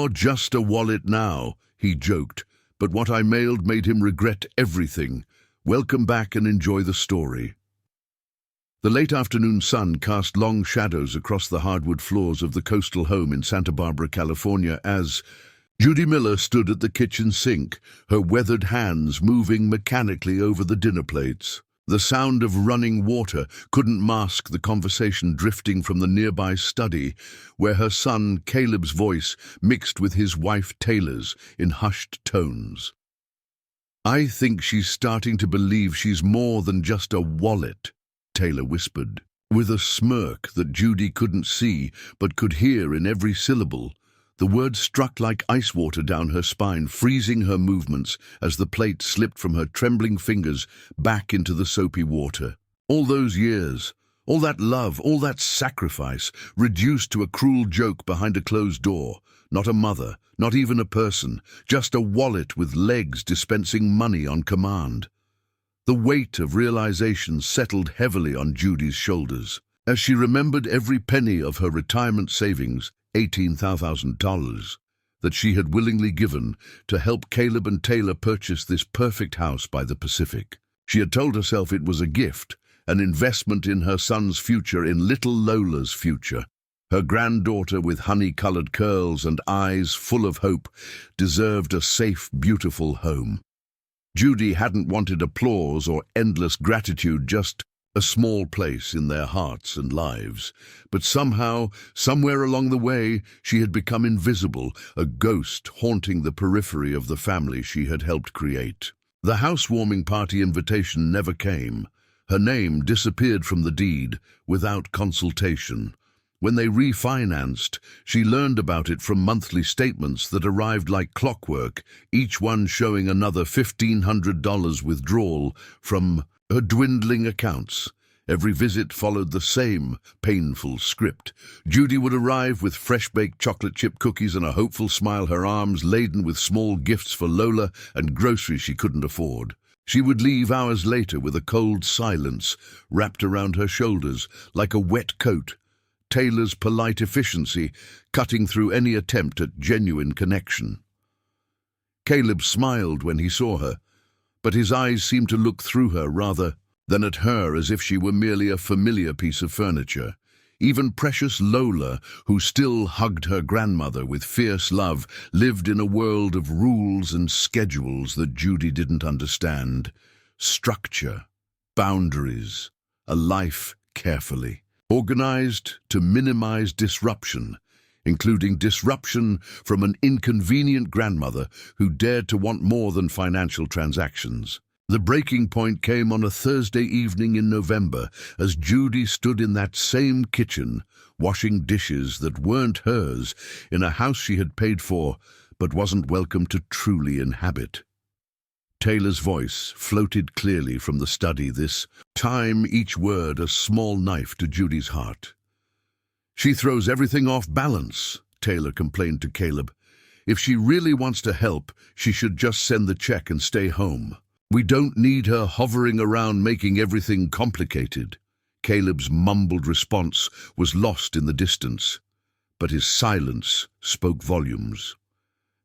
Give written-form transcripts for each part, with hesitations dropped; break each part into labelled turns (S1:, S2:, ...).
S1: "You're just a wallet now," he joked, but what I mailed made him regret everything. Welcome back and enjoy the story. The late afternoon sun cast long shadows across the hardwood floors of the coastal home in Santa Barbara, California, as Judy Miller stood at the kitchen sink, her weathered hands moving mechanically over the dinner plates. The sound of running water couldn't mask the conversation drifting from the nearby study, where her son Caleb's voice mixed with his wife Taylor's in hushed tones. "I think she's starting to believe she's more than just a wallet," Taylor whispered, with a smirk that Judy couldn't see but could hear in every syllable. The words struck like ice water down her spine, freezing her movements as the plate slipped from her trembling fingers back into the soapy water. All those years, all that love, all that sacrifice, reduced to a cruel joke behind a closed door. Not a mother, not even a person, just a wallet with legs dispensing money on command. The weight of realization settled heavily on Judy's shoulders. As she remembered every penny of her retirement savings, $18,000, that she had willingly given to help Caleb and Taylor purchase this perfect house by the Pacific. She had told herself it was a gift, an investment in her son's future, in little Lola's future. Her granddaughter, with honey-colored curls and eyes full of hope, deserved a safe, beautiful home. Judy hadn't wanted applause or endless gratitude, just a small place in their hearts and lives. But somehow, somewhere along the way, she had become invisible, a ghost haunting the periphery of the family she had helped create. The housewarming party invitation never came. Her name disappeared from the deed without consultation. When they refinanced, she learned about it from monthly statements that arrived like clockwork, each one showing another $1,500 withdrawal from her dwindling accounts. Every visit followed the same painful script. Judy would arrive with fresh-baked chocolate chip cookies and a hopeful smile, her arms laden with small gifts for Lola and groceries she couldn't afford. She would leave hours later with a cold silence wrapped around her shoulders like a wet coat, Taylor's polite efficiency cutting through any attempt at genuine connection. Caleb smiled when he saw her, but his eyes seemed to look through her rather than at her, as if she were merely a familiar piece of furniture. Even precious Lola, who still hugged her grandmother with fierce love, lived in a world of rules and schedules that Judy didn't understand. Structure, boundaries, a life carefully organized to minimize disruption, including disruption from an inconvenient grandmother who dared to want more than financial transactions. The breaking point came on a Thursday evening in November as Judy stood in that same kitchen, washing dishes that weren't hers in a house she had paid for but wasn't welcome to truly inhabit. Taylor's voice floated clearly from the study, this time each word a small knife to Judy's heart. "She throws everything off balance," Taylor complained to Caleb. "If she really wants to help, she should just send the check and stay home. We don't need her hovering around making everything complicated." Caleb's mumbled response was lost in the distance, but his silence spoke volumes.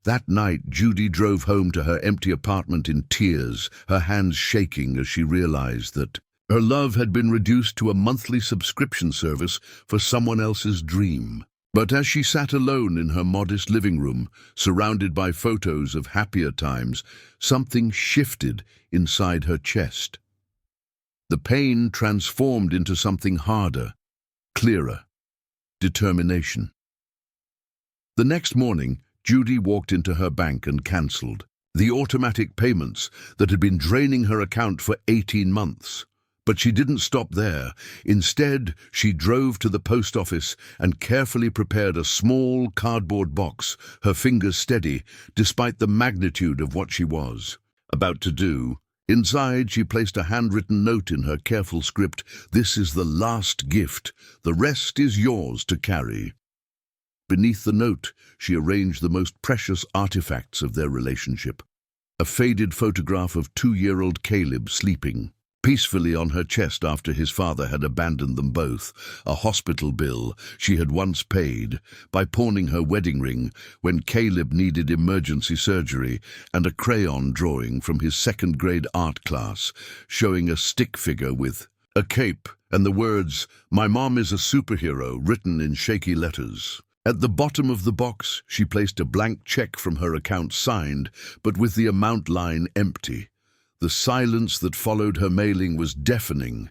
S1: That night, Judy drove home to her empty apartment in tears, her hands shaking as she realized that her love had been reduced to a monthly subscription service for someone else's dream. But as she sat alone in her modest living room, surrounded by photos of happier times, something shifted inside her chest. The pain transformed into something harder, clearer: determination. The next morning, Judy walked into her bank and cancelled the automatic payments that had been draining her account for 18 months. But she didn't stop there. Instead, she drove to the post office and carefully prepared a small cardboard box, her fingers steady, despite the magnitude of what she was about to do. Inside, she placed a handwritten note in her careful script: "This is the last gift. The rest is yours to carry." Beneath the note, she arranged the most precious artifacts of their relationship: a faded photograph of 2-year-old Caleb sleeping, peacefully on her chest after his father had abandoned them both, a hospital bill she had once paid, by pawning her wedding ring when Caleb needed emergency surgery, and a crayon drawing from his second-grade art class showing a stick figure with a cape and the words, "My mom is a superhero," written in shaky letters. At the bottom of the box, she placed a blank check from her account signed, but with the amount line empty. The silence that followed her mailing was deafening.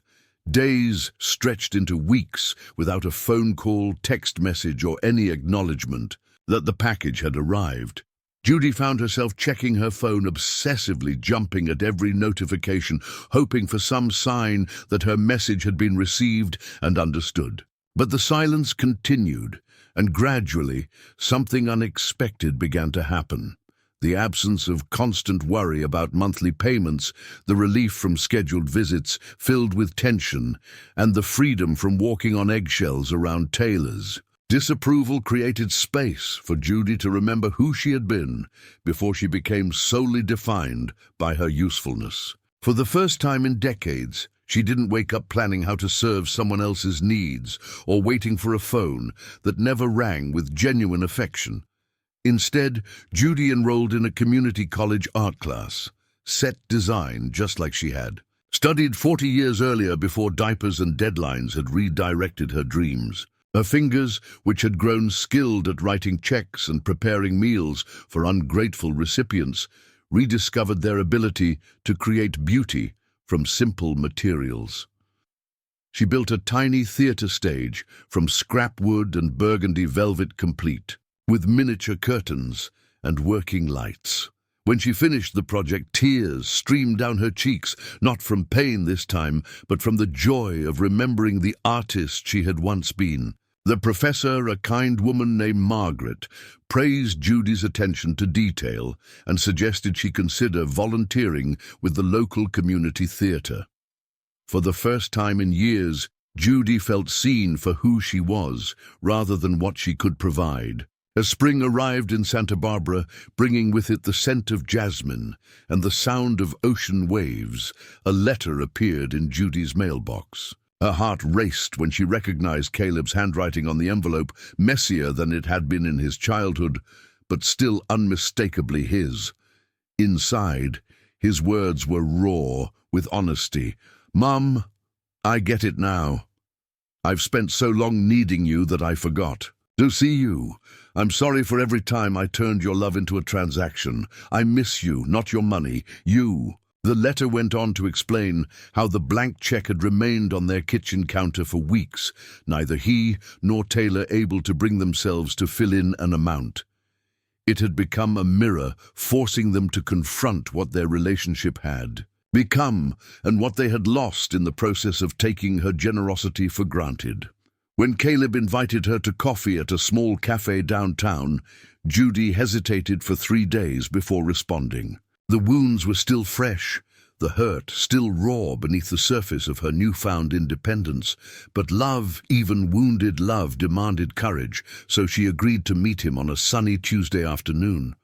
S1: Days stretched into weeks without a phone call, text message, or any acknowledgement that the package had arrived. Judy found herself checking her phone obsessively, jumping at every notification, hoping for some sign that her message had been received and understood. But the silence continued, and gradually something unexpected began to happen. The absence of constant worry about monthly payments, the relief from scheduled visits filled with tension, and the freedom from walking on eggshells around tailors. Disapproval created space for Judy to remember who she had been before she became solely defined by her usefulness. For the first time in decades, she didn't wake up planning how to serve someone else's needs or waiting for a phone that never rang with genuine affection. Instead, Judy enrolled in a community college art class, set design just like she had. Studied 40 years earlier before diapers and deadlines had redirected her dreams. Her fingers, which had grown skilled at writing checks and preparing meals for ungrateful recipients, rediscovered their ability to create beauty from simple materials. She built a tiny theater stage from scrap wood and burgundy velvet complete, with miniature curtains and working lights. When she finished the project, tears streamed down her cheeks, not from pain this time, but from the joy of remembering the artist she had once been. The professor, a kind woman named Margaret, praised Judy's attention to detail and suggested she consider volunteering with the local community theater. For the first time in years, Judy felt seen for who she was, rather than what she could provide. As spring arrived in Santa Barbara, bringing with it the scent of jasmine and the sound of ocean waves, a letter appeared in Judy's mailbox. Her heart raced when she recognized Caleb's handwriting on the envelope, messier than it had been in his childhood, but still unmistakably his. Inside, his words were raw with honesty. "Mum, I get it now. I've spent so long needing you that I forgot. To see you. I'm sorry for every time I turned your love into a transaction. I miss you, not your money. You." The letter went on to explain how the blank check had remained on their kitchen counter for weeks, neither he nor Taylor able to bring themselves to fill in an amount. It had become a mirror, forcing them to confront what their relationship had become and what they had lost in the process of taking her generosity for granted. When Caleb invited her to coffee at a small cafe downtown, Judy hesitated for 3 days before responding. The wounds were still fresh, the hurt still raw beneath the surface of her newfound independence, but love, even wounded love, demanded courage, so she agreed to meet him on a sunny Tuesday afternoon.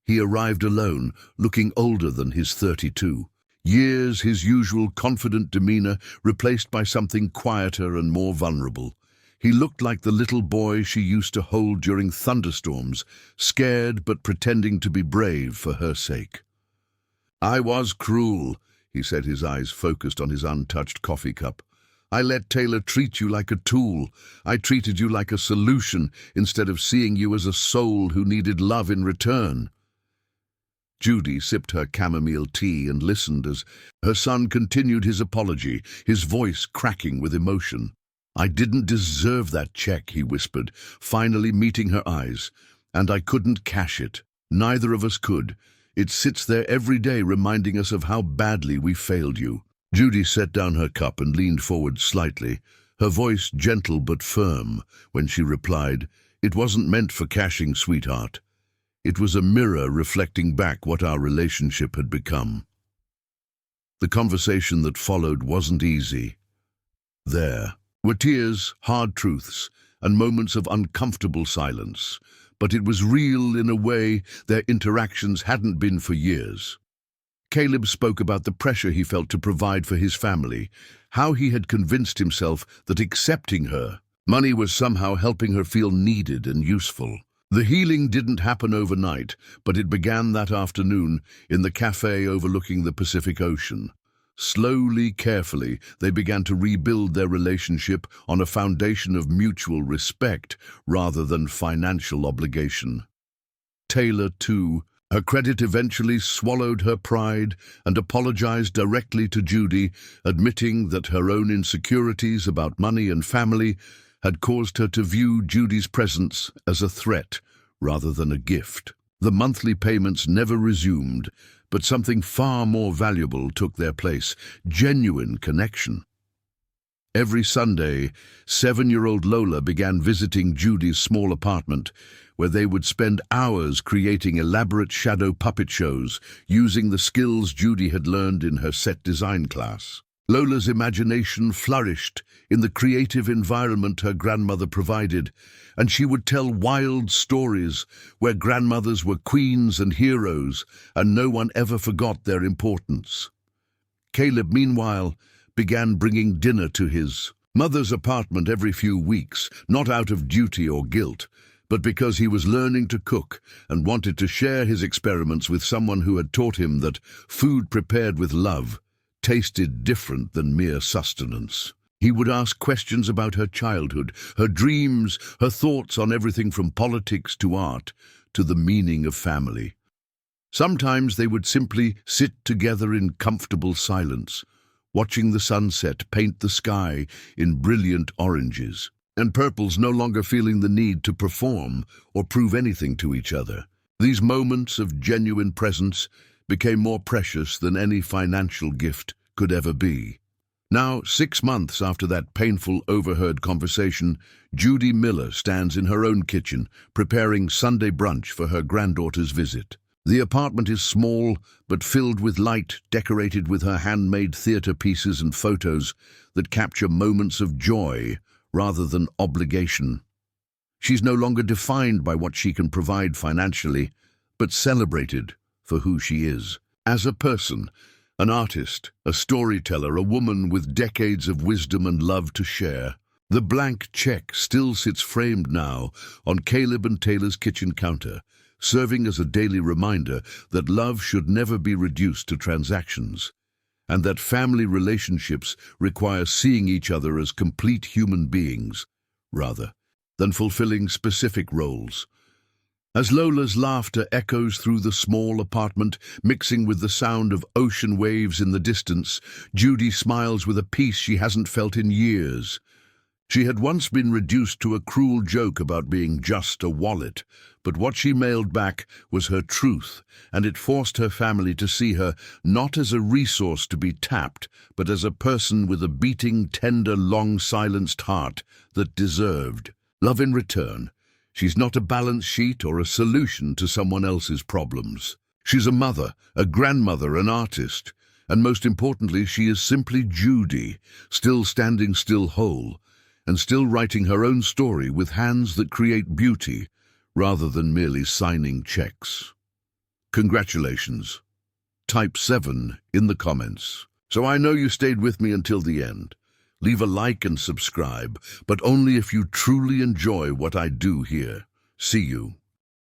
S1: He arrived alone, looking older than his 32. Years, his usual confident demeanor replaced by something quieter and more vulnerable. He looked like the little boy she used to hold during thunderstorms, scared but pretending to be brave for her sake. "I was cruel," he said, his eyes focused on his untouched coffee cup. "I let Taylor treat you like a tool. I treated you like a solution instead of seeing you as a soul who needed love in return." Judy sipped her chamomile tea and listened as her son continued his apology, his voice cracking with emotion. "I didn't deserve that check," he whispered, finally meeting her eyes. "And I couldn't cash it. Neither of us could. It sits there every day reminding us of how badly we failed you." Judy set down her cup and leaned forward slightly, her voice gentle but firm, when she replied, "It wasn't meant for cashing, sweetheart. It was a mirror reflecting back what our relationship had become." The conversation that followed wasn't easy. There were tears, hard truths, and moments of uncomfortable silence, but it was real in a way their interactions hadn't been for years. Caleb spoke about the pressure he felt to provide for his family, how he had convinced himself that accepting her money was somehow helping her feel needed and useful. The healing didn't happen overnight, but it began that afternoon in the cafe overlooking the Pacific Ocean. Slowly, carefully, they began to rebuild their relationship on a foundation of mutual respect rather than financial obligation. Taylor, too, her credit eventually swallowed her pride and apologized directly to Judy, admitting that her own insecurities about money and family had caused her to view Judy's presence as a threat rather than a gift. The monthly payments never resumed, but something far more valuable took their place: genuine connection. Every Sunday, 7-year-old Lola began visiting Judy's small apartment, where they would spend hours creating elaborate shadow puppet shows using the skills Judy had learned in her set design class. Lola's imagination flourished in the creative environment her grandmother provided, and she would tell wild stories where grandmothers were queens and heroes, and no one ever forgot their importance. Caleb, meanwhile, began bringing dinner to his mother's apartment every few weeks, not out of duty or guilt, but because he was learning to cook and wanted to share his experiments with someone who had taught him that food prepared with love tasted different than mere sustenance. He would ask questions about her childhood, her dreams, her thoughts on everything from politics to art to the meaning of family. Sometimes they would simply sit together in comfortable silence, watching the sunset paint the sky in brilliant oranges and purples, no longer feeling the need to perform or prove anything to each other. These moments of genuine presence became more precious than any financial gift could ever be. Now, 6 months after that painful overheard conversation, Judy Miller stands in her own kitchen, preparing Sunday brunch for her granddaughter's visit. The apartment is small, but filled with light, decorated with her handmade theater pieces and photos that capture moments of joy rather than obligation. She's no longer defined by what she can provide financially, but celebrated for who she is. As a person, an artist, a storyteller, a woman with decades of wisdom and love to share. The blank check still sits framed now on Caleb and Taylor's kitchen counter, serving as a daily reminder that love should never be reduced to transactions, and that family relationships require seeing each other as complete human beings, rather than fulfilling specific roles. As Lola's laughter echoes through the small apartment, mixing with the sound of ocean waves in the distance, Judy smiles with a peace she hasn't felt in years. She had once been reduced to a cruel joke about being just a wallet, but what she mailed back was her truth, and it forced her family to see her not as a resource to be tapped, but as a person with a beating, tender, long-silenced heart that deserved love in return. She's not a balance sheet or a solution to someone else's problems. She's a mother, a grandmother, an artist, and most importantly, she is simply Judy, still standing, still whole, and still writing her own story with hands that create beauty rather than merely signing checks. Congratulations. Type 7 in the comments. So I know you stayed with me until the end. Leave a like and subscribe, but only if you truly enjoy what I do here. See you.